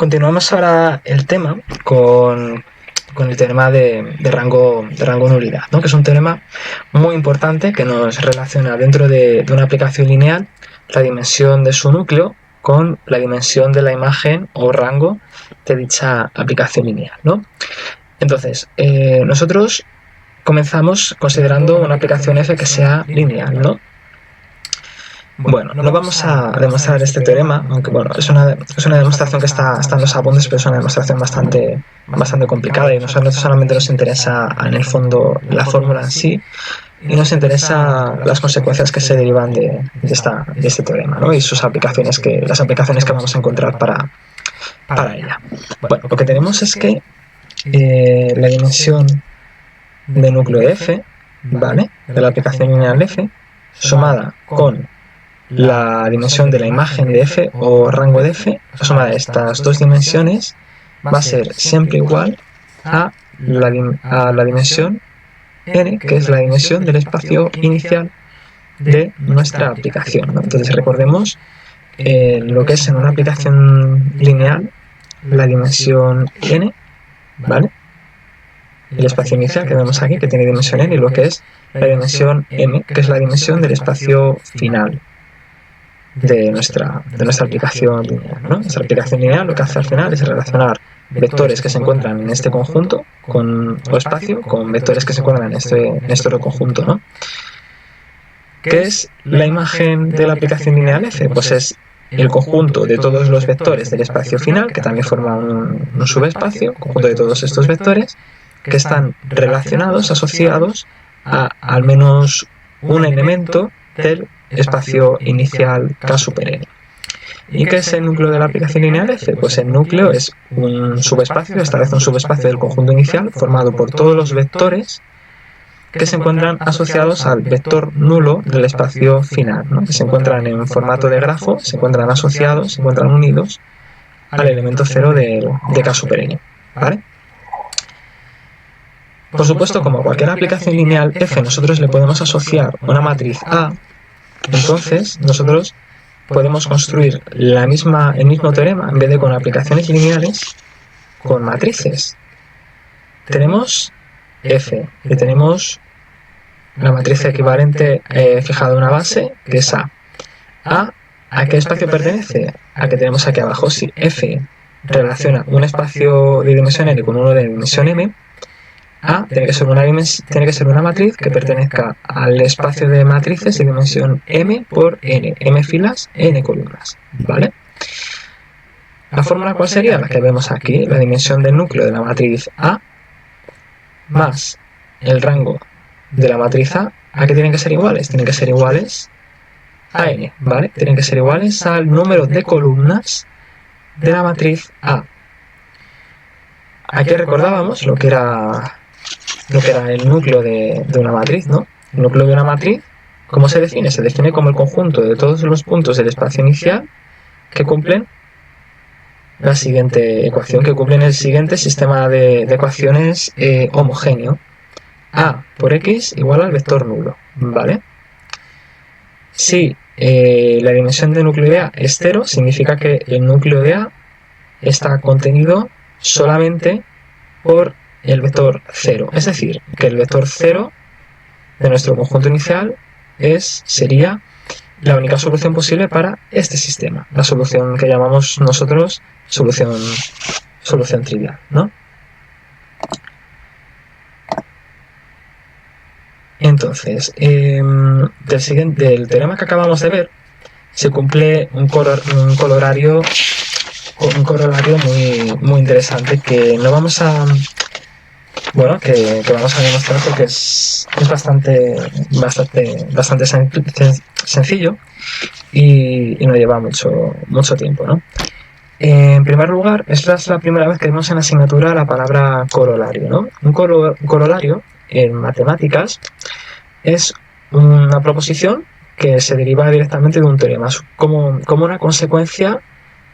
Continuamos ahora el tema con el teorema de rango nulidad, ¿no? Que es un teorema muy importante que nos relaciona dentro de una aplicación lineal la dimensión de su núcleo con la dimensión de la imagen o rango de dicha aplicación lineal, ¿no? Entonces, nosotros comenzamos considerando una aplicación f que sea lineal, ¿no? Bueno, no vamos a demostrar este teorema, aunque bueno, es una demostración que está en los apuntes, pero es una demostración bastante complicada y no solamente nos interesa en el fondo la fórmula en sí, y nos interesa las consecuencias que se derivan de este teorema, ¿no? Y sus aplicaciones, las aplicaciones que vamos a encontrar para ella. Bueno, lo que tenemos es que la dimensión de núcleo de f, ¿vale?, de la aplicación lineal f, sumada con la dimensión de la imagen de f o rango de f, la suma de estas dos dimensiones va a ser siempre igual a la dimensión n, que es la dimensión del espacio inicial de nuestra aplicación, ¿no? Entonces recordemos lo que es en una aplicación lineal la dimensión n, ¿vale?, el espacio inicial que vemos aquí, que tiene dimensión n, y lo que es la dimensión m, que es la dimensión del espacio final de nuestra aplicación lineal, ¿no? Nuestra aplicación lineal lo que hace al final es relacionar vectores que se encuentran en este conjunto o espacio con vectores que se encuentran en este otro conjunto, ¿no? ¿Qué es la imagen de la aplicación lineal f? Pues es el conjunto de todos los vectores del espacio final, que también forma un subespacio, conjunto de todos estos vectores, que están relacionados, asociados a al menos un elemento del espacio inicial K super n. ¿Y qué es el núcleo de la aplicación lineal f? Pues el núcleo es un subespacio, esta vez un subespacio del conjunto inicial, formado por todos los vectores que se encuentran asociados al vector nulo del espacio final, ¿no? Que se encuentran en formato de grafo, se encuentran asociados, se encuentran unidos al elemento 0 de K super n, ¿vale? Por supuesto, como a cualquier aplicación lineal f nosotros le podemos asociar una matriz A, entonces nosotros podemos construir el mismo teorema, en vez de con aplicaciones lineales, con matrices. Tenemos f y tenemos la matriz equivalente fijada a una base, que es A. ¿A qué espacio pertenece? A que tenemos aquí abajo. Si f relaciona un espacio de dimensión n con uno de dimensión m, A tiene que ser una matriz que pertenezca al espacio de matrices de dimensión m por n, m filas, n columnas, ¿vale? ¿La fórmula cuál sería? La que vemos aquí, la dimensión del núcleo de la matriz A más el rango de la matriz A. ¿A qué tienen que ser iguales? Tienen que ser iguales a n, ¿vale? Tienen que ser iguales al número de columnas de la matriz A. Aquí recordábamos lo que era el núcleo de una matriz, ¿no? El núcleo de una matriz, ¿cómo se define? Se define como el conjunto de todos los puntos del espacio inicial que cumplen la siguiente ecuación, que cumplen el siguiente sistema de ecuaciones homogéneo. A por x igual al vector nulo, ¿vale? Si la dimensión del núcleo de A es 0, significa que el núcleo de A está contenido solamente por el vector 0, es decir, que el vector 0 de nuestro conjunto inicial sería la única solución posible para este sistema, la solución que llamamos nosotros solución trivial, ¿no? Entonces, del teorema que acabamos de ver, se cumple un corolario muy interesante que no vamos a... Bueno, que vamos a demostrar porque es bastante sencillo y no lleva mucho tiempo, ¿no? En primer lugar, esta es la primera vez que vemos en la asignatura la palabra corolario, ¿no? Un corolario en matemáticas es una proposición que se deriva directamente de un teorema, como una consecuencia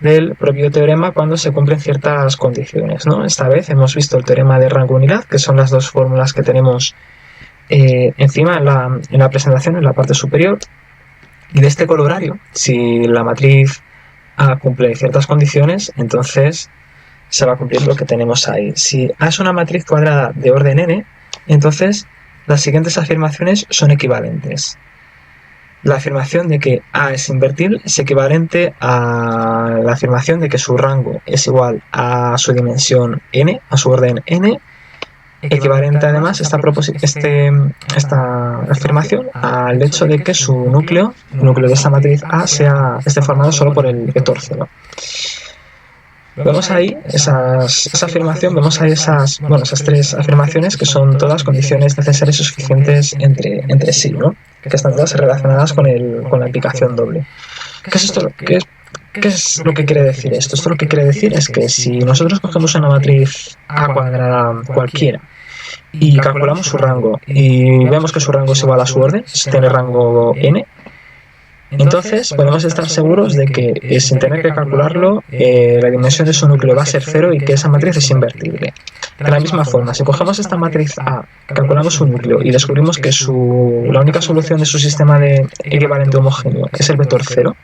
del propio teorema cuando se cumplen ciertas condiciones, ¿no? Esta vez hemos visto el teorema de rango unidad, que son las dos fórmulas que tenemos encima en la presentación, en la parte superior. Y de este corolario, si la matriz A cumple ciertas condiciones, entonces se va a cumplir lo que tenemos ahí. Si A es una matriz cuadrada de orden n, entonces las siguientes afirmaciones son equivalentes. La afirmación de que A es invertible es equivalente a la afirmación de que su rango es igual a su dimensión n, a su orden n, equivalente además esta afirmación al hecho de que su núcleo, el núcleo de esta matriz A, esté formado solo por el vector 0. Vemos ahí esa afirmación, vemos ahí esas tres afirmaciones que son todas condiciones necesarias y suficientes entre sí, ¿no? Que están todas relacionadas con la implicación doble. ¿Qué es esto? ¿Qué es lo que quiere decir esto? Esto lo que quiere decir es que si nosotros cogemos una matriz A cuadrada cualquiera y calculamos su rango y vemos que su rango es igual a su orden, tiene rango n, entonces podemos estar seguros de que sin tener que calcularlo, la dimensión de su núcleo va a ser 0 y que esa matriz es invertible. De la misma forma, si cogemos esta matriz A, calculamos su núcleo y descubrimos que la única solución de su sistema de equivalente homogéneo es el vector 0,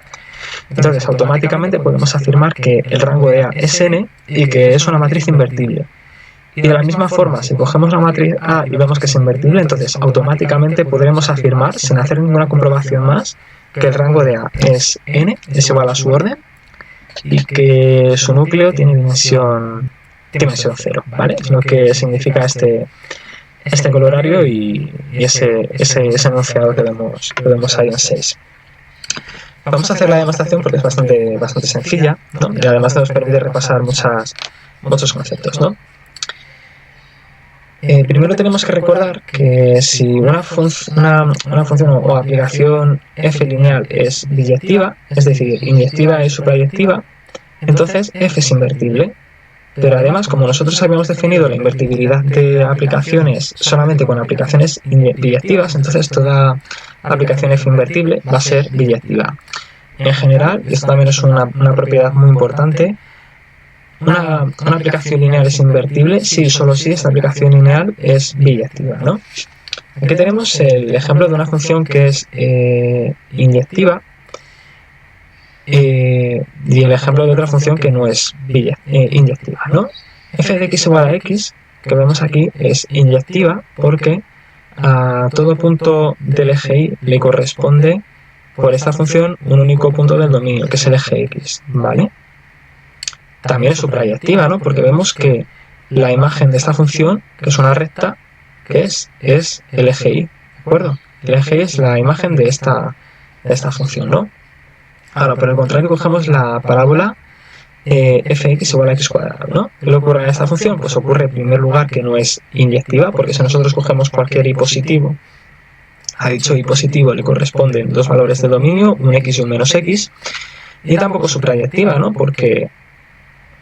entonces automáticamente podemos afirmar que el rango de A es n y que es una matriz invertible. Y de la misma forma, si cogemos la matriz A y vemos que es invertible, entonces automáticamente podremos afirmar, sin hacer ninguna comprobación más, que el rango de A es n, es igual a su orden, y que su núcleo tiene dimensión 0, ¿vale? Es lo que significa este colorario y ese enunciado que vemos ahí en 6. Vamos a hacer la demostración porque es bastante sencilla, ¿no? Y además nos permite repasar muchos conceptos, ¿no? Primero tenemos que recordar que si una función o aplicación f lineal es biyectiva, es decir, inyectiva y suprayectiva, entonces f es invertible. Pero además, como nosotros habíamos definido la invertibilidad de aplicaciones solamente con aplicaciones biyectivas, entonces toda aplicación f invertible va a ser biyectiva. En general, y esto también es una propiedad muy importante, una aplicación lineal es invertible solo si esta aplicación lineal es biyectiva, ¿no? Aquí tenemos el ejemplo de una función que es inyectiva y el ejemplo de otra función que no es inyectiva, ¿no? f de x igual a x, que vemos aquí, es inyectiva porque a todo punto del eje y le corresponde por esta función un único punto del dominio, que es el eje x, ¿vale? También es suprayectiva, ¿no? Porque vemos que la imagen de esta función, que es una recta, que es el eje y, ¿de acuerdo? El eje y es la imagen de esta función, ¿no? Ahora, por el contrario, cogemos la parábola fx igual a x cuadrado, ¿no? ¿Qué le ocurre a esta función? Pues ocurre en primer lugar que no es inyectiva, porque si nosotros cogemos cualquier y positivo, a dicho y positivo le corresponden dos valores de dominio, un x y un menos x, y tampoco suprayectiva, ¿no? Porque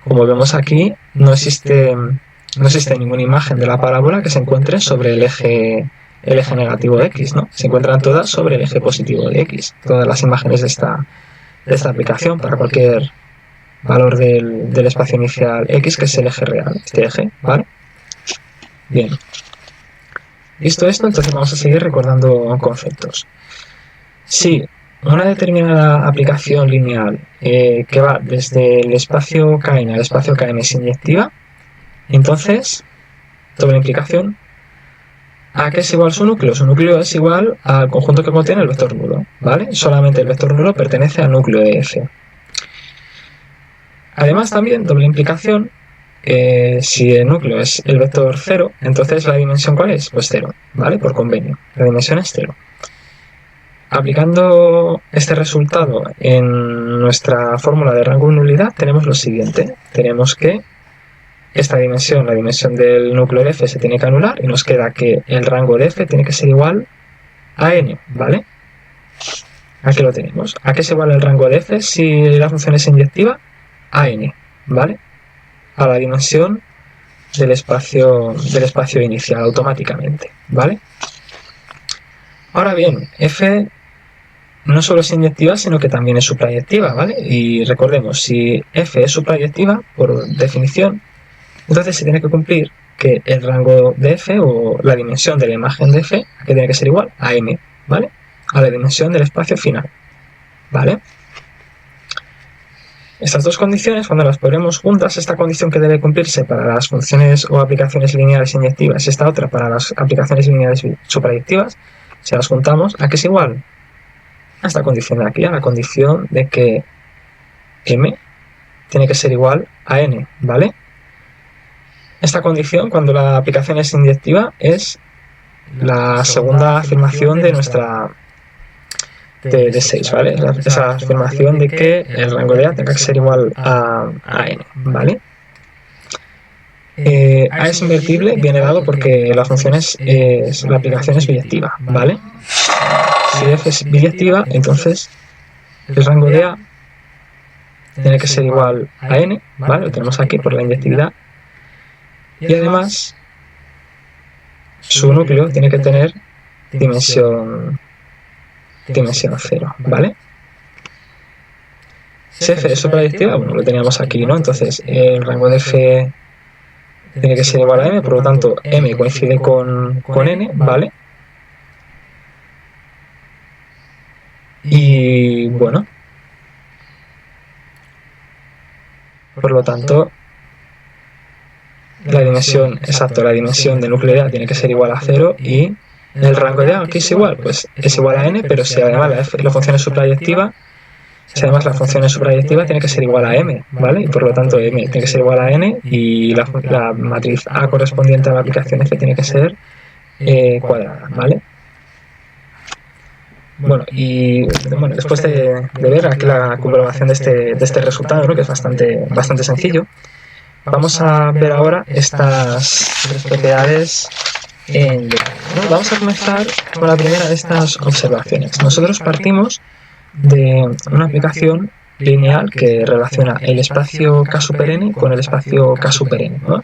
como vemos aquí, no existe ninguna imagen de la parábola que se encuentre sobre el eje negativo de x, ¿no? Se encuentran todas sobre el eje positivo de x. Todas las imágenes de esta aplicación para cualquier valor del espacio inicial x, que es el eje real, este eje, ¿vale? Bien. Visto esto, entonces vamos a seguir recordando conceptos. Si una determinada aplicación lineal que va desde el espacio Kn al espacio Km es inyectiva, entonces, doble implicación, ¿a qué es igual su núcleo? Su núcleo es igual al conjunto que contiene el vector nulo, ¿vale? Solamente el vector nulo pertenece al núcleo de f. Además también, doble implicación, si el núcleo es el vector 0, entonces la dimensión ¿cuál es? Pues 0, ¿vale? Por convenio, la dimensión es 0. Aplicando este resultado en nuestra fórmula de rango y nulidad, tenemos lo siguiente. Tenemos que esta dimensión, la dimensión del núcleo de f, se tiene que anular y nos queda que el rango de f tiene que ser igual a n, ¿vale? Aquí lo tenemos. ¿A qué es igual el rango de f si la función es inyectiva? A n, ¿vale? A la dimensión del espacio inicial automáticamente, ¿vale? Ahora bien, f no solo es inyectiva, sino que también es suprayectiva, ¿vale? Y recordemos, si f es suprayectiva, por definición, entonces se tiene que cumplir que el rango de f, o la dimensión de la imagen de f, que tiene que ser igual a m, ¿vale? A la dimensión del espacio final, ¿vale? Estas dos condiciones, cuando las ponemos juntas, esta condición que debe cumplirse para las funciones o aplicaciones lineales inyectivas y esta otra para las aplicaciones lineales suprayectivas, si las juntamos, ¿a qué es igual? A esta condición de aquí, a la condición de que m tiene que ser igual a n, ¿vale? Esta condición, cuando la aplicación es inyectiva, es la segunda afirmación de nuestra de 6, ¿vale? Esa afirmación de que el rango de A tenga que ser igual a n, ¿vale? A es invertible viene dado porque la función la aplicación es biyectiva, ¿vale? Si f es biyectiva, entonces el rango de A tiene que ser igual a n, ¿vale? Lo tenemos aquí por la inyectividad. Y además, su núcleo tiene que tener dimensión 0, ¿vale? Si f es suprayectiva, bueno, lo teníamos aquí, ¿no? Entonces, el rango de f tiene que ser igual a m, por lo tanto, m coincide con n, ¿vale? Y, bueno, por lo tanto, la dimensión del núcleo de A tiene que ser igual a 0 y el rango de A, ¿qué es igual? Pues es igual a n, pero si además la función es suprayectiva, tiene que ser igual a m, ¿vale? Y por lo tanto m tiene que ser igual a n y la matriz A correspondiente a la aplicación f tiene que ser cuadrada, ¿vale? Bueno, y bueno, después de ver aquí la comprobación de este resultado, ¿no? Que es bastante sencillo, vamos a ver ahora estas propiedades en detalle, ¿no? Vamos a comenzar con la primera de estas observaciones. Nosotros partimos de una aplicación lineal que relaciona el espacio K super n con el espacio K super n, ¿no?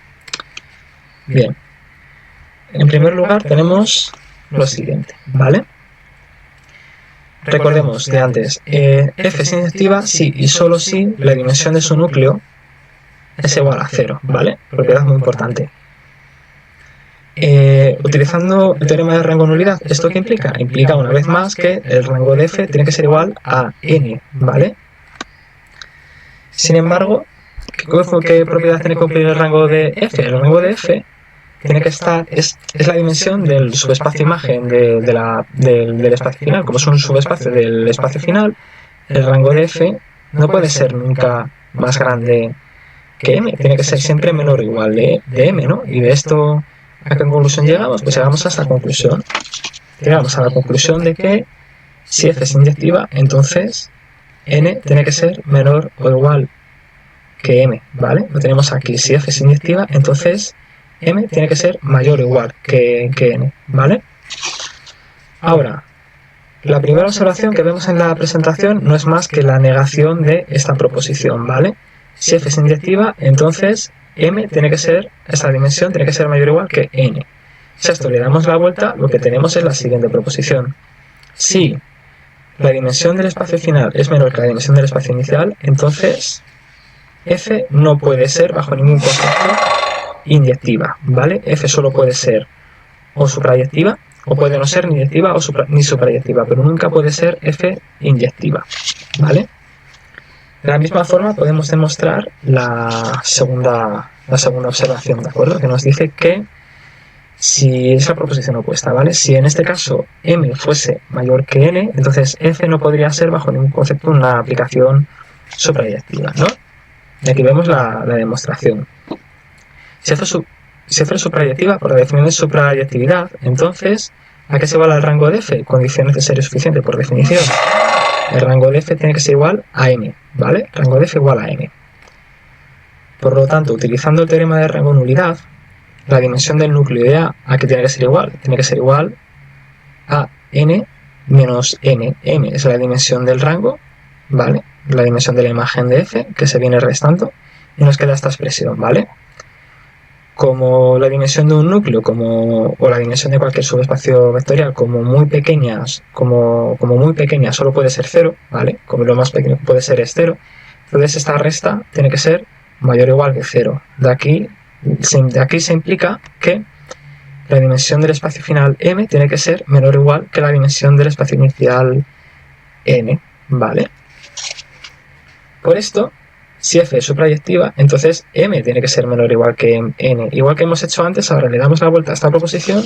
Bien, en primer lugar tenemos lo siguiente, ¿vale? Recordemos de antes, f es inyectiva si y solo si la dimensión de su núcleo es igual a 0, ¿vale? Propiedad muy importante. Utilizando el teorema de rango nulidad, ¿esto qué implica? Implica una vez más que el rango de f tiene que ser igual a n, ¿vale? Sin embargo, ¿qué propiedad tiene que cumplir el rango de f? El rango de f tiene que estar, es la dimensión del subespacio imagen del espacio final. Como es un subespacio del espacio final, el rango de f no puede ser nunca más grande que m, tiene que ser siempre menor o igual de m, ¿no? Y de esto, ¿a qué conclusión llegamos? Pues llegamos a esta conclusión. Llegamos a la conclusión de que si f es inyectiva, entonces n tiene que ser menor o igual que m, ¿vale? Lo tenemos aquí. Si f es inyectiva, entonces m tiene que ser mayor o igual que n, ¿vale? Ahora, la primera observación que vemos en la presentación no es más que la negación de esta proposición, ¿vale? Si f es inyectiva, entonces m tiene que ser, esta dimensión tiene que ser mayor o igual que n. Si a esto le damos la vuelta, lo que tenemos es la siguiente proposición. Si la dimensión del espacio final es menor que la dimensión del espacio inicial, entonces f no puede ser, bajo ningún concepto, inyectiva, ¿vale? F solo puede ser o suprayectiva, o puede no ser ni inyectiva ni suprayectiva, pero nunca puede ser f inyectiva, ¿vale? De la misma forma podemos demostrar la segunda observación, ¿de acuerdo? Que nos dice que si es la proposición opuesta, ¿vale? Si en este caso m fuese mayor que n, entonces f no podría ser bajo ningún concepto una aplicación suprayectiva, ¿no? Y aquí vemos la demostración. Si f es suprayectiva, por la definición de suprayectividad, entonces, ¿a qué se iguala el rango de f? Condición necesaria y suficiente, por definición. El rango de f tiene que ser igual a n, ¿vale? Rango de f igual a n. Por lo tanto, utilizando el teorema de rango nulidad, la dimensión del núcleo de ¿a qué tiene que ser igual? Tiene que ser igual a n menos n. M es la dimensión del rango, ¿vale? La dimensión de la imagen de f, que se viene restando, y nos queda esta expresión, ¿vale? Como la dimensión de un núcleo o la dimensión de cualquier subespacio vectorial como muy pequeñas solo puede ser 0, ¿vale? Como lo más pequeño que puede ser es 0, entonces esta resta tiene que ser mayor o igual que 0. De aquí se implica que la dimensión del espacio final m tiene que ser menor o igual que la dimensión del espacio inicial n, ¿vale? Por esto, Si f es suprayectiva, entonces m tiene que ser menor o igual que n. Igual que hemos hecho antes, ahora le damos la vuelta a esta proposición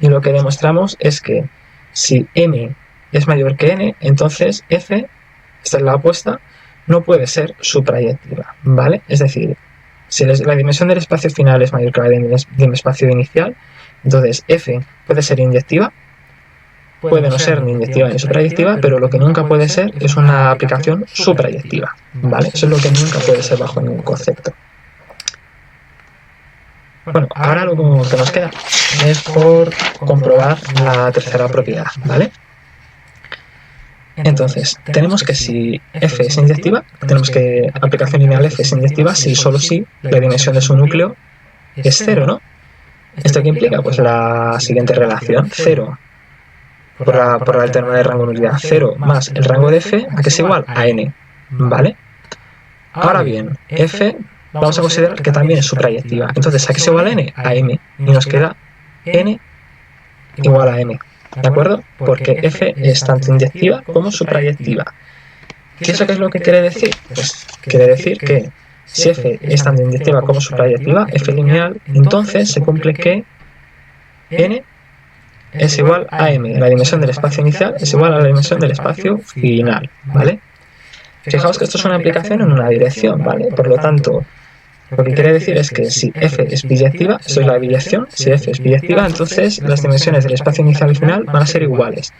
y lo que demostramos es que si m es mayor que n, entonces f, esta es la apuesta, no puede ser suprayectiva, ¿vale? Es decir, si la dimensión del espacio final es mayor que la del espacio inicial, entonces f puede ser inyectiva, puede no ser ni inyectiva ni suprayectiva, pero lo que nunca puede ser es una aplicación suprayectiva, ¿vale? Eso es lo que nunca puede ser bajo ningún concepto. Bueno, ahora lo que nos queda es por comprobar la tercera propiedad, ¿vale? Entonces, tenemos que si f es inyectiva, tenemos que aplicación lineal f es inyectiva si solo si la dimensión de su núcleo es 0, ¿no? ¿Esto qué implica? Pues la siguiente relación, 0 por el término de rango nulidad, 0 más el rango de f, ¿a qué es igual? A n, ¿vale? Ahora bien, f vamos a considerar que también es suprayectiva. Entonces, ¿a qué es igual a n? A m. Y nos queda n igual a m. ¿De acuerdo? Porque f es tanto inyectiva como suprayectiva. ¿Qué es lo que quiere decir? Pues quiere decir que si f es tanto inyectiva como suprayectiva, f lineal, entonces se cumple que n es igual a m. La dimensión del espacio inicial es igual a la dimensión del espacio final, ¿vale? Fijaos que esto es una aplicación en una dirección, ¿vale? Por lo tanto, lo que quiere decir es que si f es biyectiva, esto es la biyección, si f es biyectiva, entonces las dimensiones del espacio inicial y final van a ser iguales.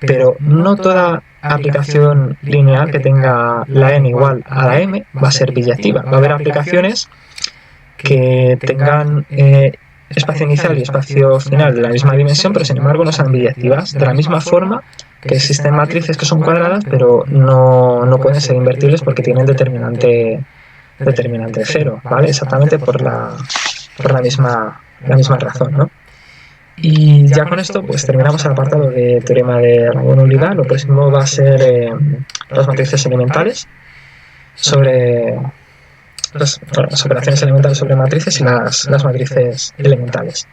Pero no toda aplicación lineal que tenga la n igual a la m va a ser biyectiva. Va a haber aplicaciones que tengan espacio inicial y espacio final de la misma dimensión, pero sin embargo no sean biyectivas. De la misma forma que existen matrices que son cuadradas, pero no pueden ser invertibles porque tienen determinante 0, ¿vale? Exactamente por la misma razón, ¿no? Y ya con esto pues terminamos el apartado de teorema de rango nulidad. Lo próximo va a ser las matrices elementales sobre las operaciones elementales sobre matrices y las matrices elementales.